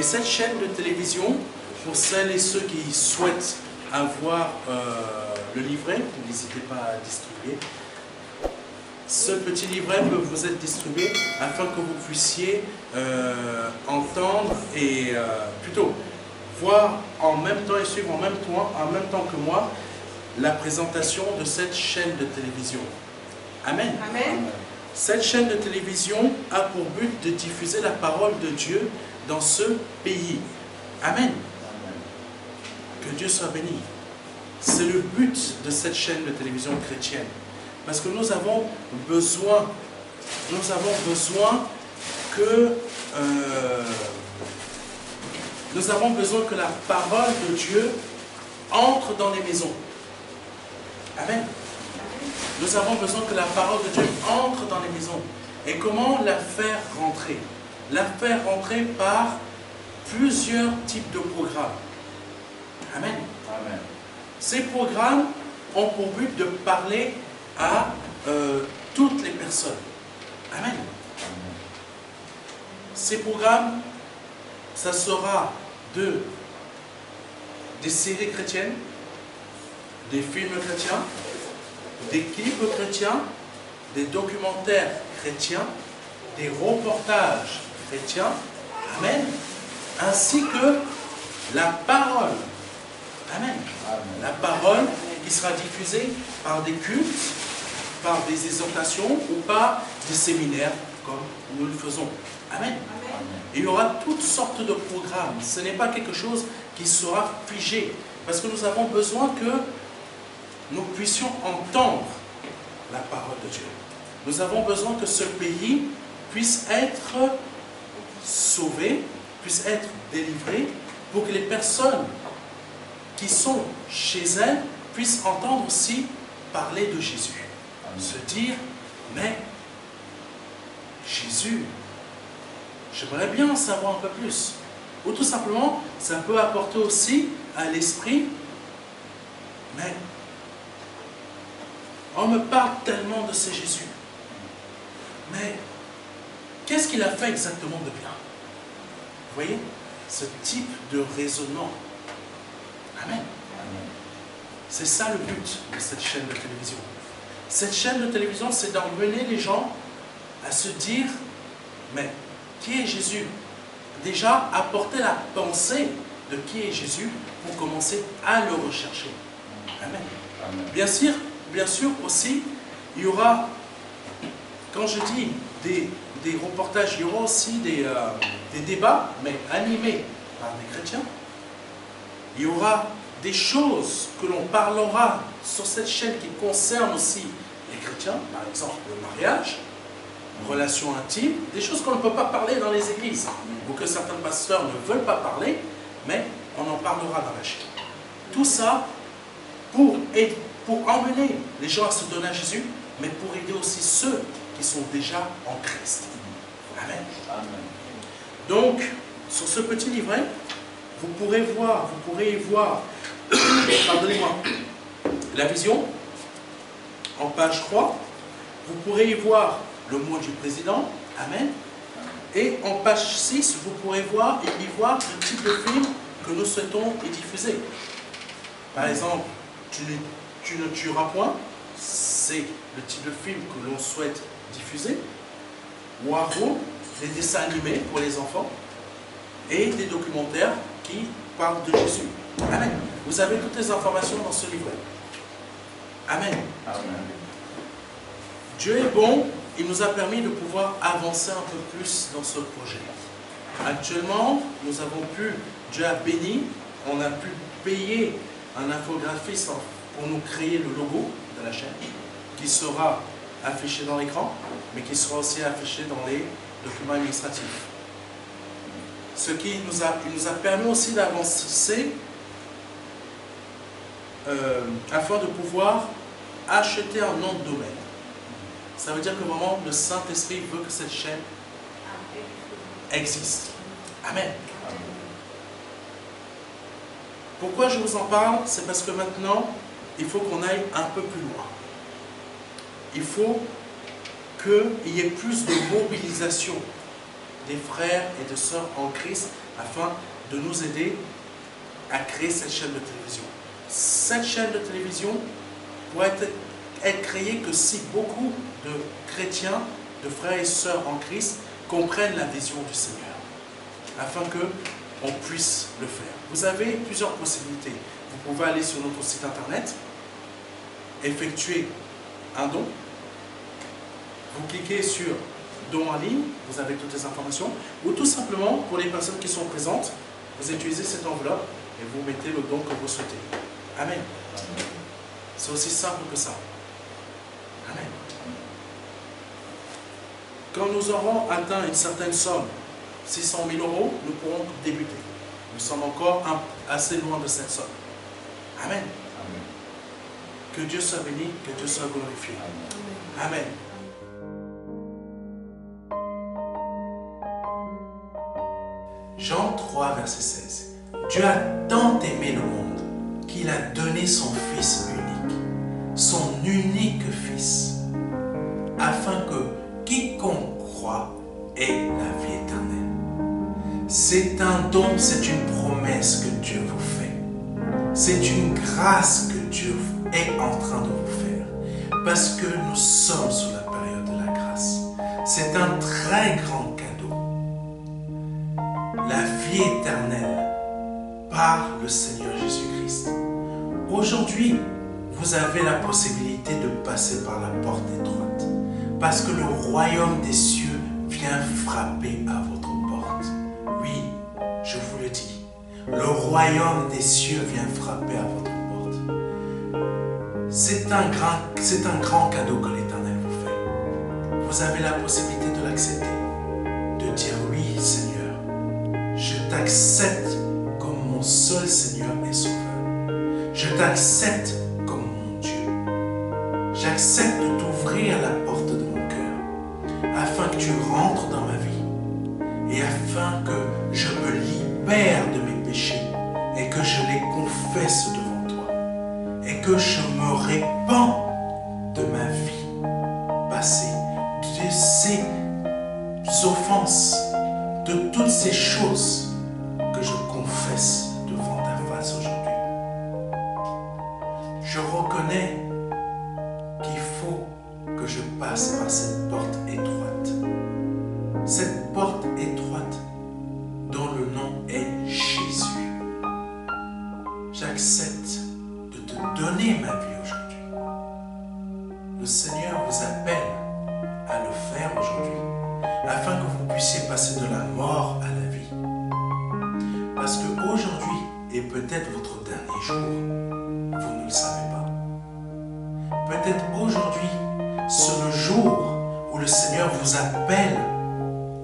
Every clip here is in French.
cette chaîne de télévision, pour celles et ceux qui souhaitent avoir le livret, n'hésitez pas à distribuer. Ce petit livret peut vous être distribué afin que vous puissiez entendre et plutôt voir en même temps et suivre en même temps que moi la présentation de cette chaîne de télévision. Amen. Amen. Cette chaîne de télévision a pour but de diffuser la parole de Dieu dans ce pays. Amen. Que Dieu soit béni. C'est le but de cette chaîne de télévision chrétienne. Parce que nous avons besoin que la parole de Dieu entre dans les maisons. Amen. Nous avons besoin que la parole de Dieu entre dans les maisons. Et comment la faire rentrer? La faire rentrer par plusieurs types de programmes. Amen. Amen. Ces programmes ont pour but de parler à toutes les personnes. Amen. Ces programmes, ça sera des séries chrétiennes, des films chrétiens, des clips chrétiens, des documentaires chrétiens, des reportages chrétiens, amen, ainsi que la parole, amen, la parole qui sera diffusée par des cultes, par des exhortations ou par des séminaires comme nous le faisons, amen. Il y aura toutes sortes de programmes, ce n'est pas quelque chose qui sera figé, parce que nous avons besoin que nous puissions entendre la parole de Dieu. Nous avons besoin que ce pays puisse être sauvé, puisse être délivré, pour que les personnes qui sont chez elles puissent entendre aussi parler de Jésus. Se dire, mais Jésus, j'aimerais bien en savoir un peu plus. Ou tout simplement, ça peut apporter aussi à l'esprit, mais on me parle tellement de ce Jésus. Mais qu'est-ce qu'il a fait exactement de bien? Vous voyez, ce type de raisonnement. Amen. C'est ça le but de cette chaîne de télévision. Cette chaîne de télévision, c'est d'emmener les gens à se dire, mais qui est Jésus? Déjà, apporter la pensée de qui est Jésus pour commencer à le rechercher. Amen. Amen. Bien sûr aussi, il y aura, quand je dis des reportages, il y aura aussi des débats, mais animés par des chrétiens. Il y aura des choses que l'on parlera sur cette chaîne qui concernent aussi les chrétiens, par exemple le mariage, relations intimes, des choses qu'on ne peut pas parler dans les églises, ou que certains pasteurs ne veulent pas parler, mais on en parlera dans la chaîne. Tout ça pour emmener les gens à se donner à Jésus, mais pour aider aussi ceux qui sont déjà en Christ. Amen. Amen. Donc, sur ce petit livret, vous pourrez y voir, pardonnez-moi, la vision, en page 3, vous pourrez y voir le mot du président, amen, et en page 6, vous pourrez y voir le type de film que nous souhaitons y diffuser. Par exemple, Tu ne tueras point, c'est le type de film que l'on souhaite diffuser. Waro, des dessins animés pour les enfants, et des documentaires qui parlent de Jésus. Amen. Vous avez toutes les informations dans ce livret. Amen. Amen. Dieu est bon, il nous a permis de pouvoir avancer un peu plus dans ce projet. Actuellement, nous avons pu, Dieu a béni, on a pu payer un infographiste pour nous créer le logo de la chaîne, qui sera affiché dans l'écran, mais qui sera aussi affiché dans les documents administratifs. Ce qui nous a permis aussi d'avancer afin de pouvoir acheter un nom de domaine. Ça veut dire que vraiment le Saint-Esprit veut que cette chaîne existe. Amen. Pourquoi je vous en parle? C'est parce que maintenant, il faut qu'on aille un peu plus loin. Il faut qu'il y ait plus de mobilisation des frères et de sœurs en Christ afin de nous aider à créer cette chaîne de télévision. Cette chaîne de télévision pourrait être créée que si beaucoup de chrétiens, de frères et sœurs en Christ comprennent la vision du Seigneur, afin qu'on puisse le faire. Vous avez plusieurs possibilités. Vous pouvez aller sur notre site internet, effectuer un don. Vous cliquez sur don en ligne, vous avez toutes les informations, ou tout simplement, pour les personnes qui sont présentes, vous utilisez cette enveloppe et vous mettez le don que vous souhaitez. Amen. C'est aussi simple que ça. Amen. Quand nous aurons atteint une certaine somme, 600 000 €, nous pourrons débuter. Nous sommes encore assez loin de cette somme. Amen. Amen. Que Dieu soit béni, que Dieu soit glorifié. Amen. Jean 3, verset 16. Dieu a tant aimé le monde qu'il a donné son Fils unique Fils, afin que quiconque croit ait la vie éternelle. C'est un don, c'est une promesse que Dieu vous fait. C'est une grâce que Dieu est en train de vous faire. Parce que nous sommes sous la période de la grâce. C'est un très grand cadeau. La vie éternelle par le Seigneur Jésus-Christ. Aujourd'hui, vous avez la possibilité de passer par la porte étroite. Parce que le royaume des cieux vient frapper à votre porte. Oui, je vous le dis. Le royaume des cieux vient frapper à votre porte. C'est un grand cadeau que l'Éternel vous fait. Vous avez la possibilité de l'accepter. De dire oui, Seigneur, je t'accepte comme mon seul Seigneur et Sauveur. Je t'accepte comme mon Dieu. J'accepte de t'ouvrir la porte de mon cœur afin que tu rentres dans ma vie et afin que je me libère de mes péchés et que je les confesse devant toi et que je me répands de ma vie passée, de ces offenses, de toutes ces choses que je confesse devant ta face aujourd'hui. Je reconnais qu'il faut que je passe par cette porte étroite. Cette porte étroite dont le nom est Jésus. J'accepte de te donner ma vie aujourd'hui. Le Seigneur vous appelle à le faire aujourd'hui afin que vous puissiez passer de la mort à la vie. Parce qu'aujourd'hui est peut-être votre dernier jour. Vous ne le savez pas. Peut-être aujourd'hui, c'est le jour où le Seigneur vous appelle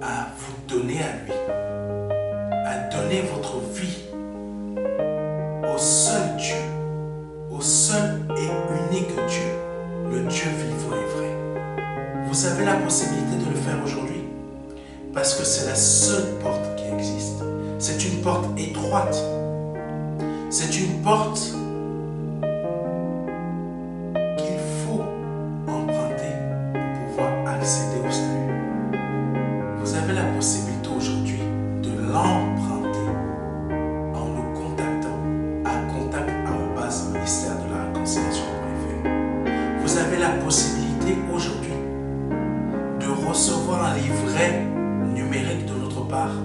à vous donner à lui, à donner votre vie au seul Dieu, au seul et unique Dieu, le Dieu vivant et vrai. Vous avez la possibilité de le faire aujourd'hui parce que c'est la seule porte qui existe. C'est une porte étroite. C'est une porte qu'il faut emprunter pour pouvoir accéder au salut. Vous avez la possibilité aujourd'hui de l'emprunter en nous contactant à contact@ministère de la réconciliation.fr. Vous avez la possibilité aujourd'hui de recevoir un livret numérique de notre part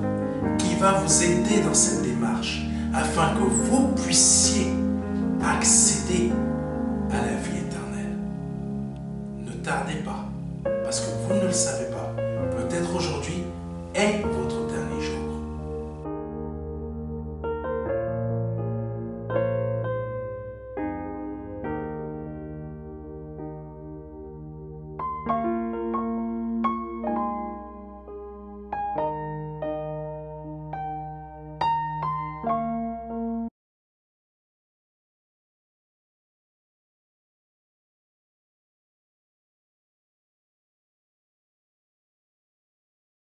qui va vous aider dans cette démarche afin que vous puissiez accéder à la vie éternelle. Ne tardez pas.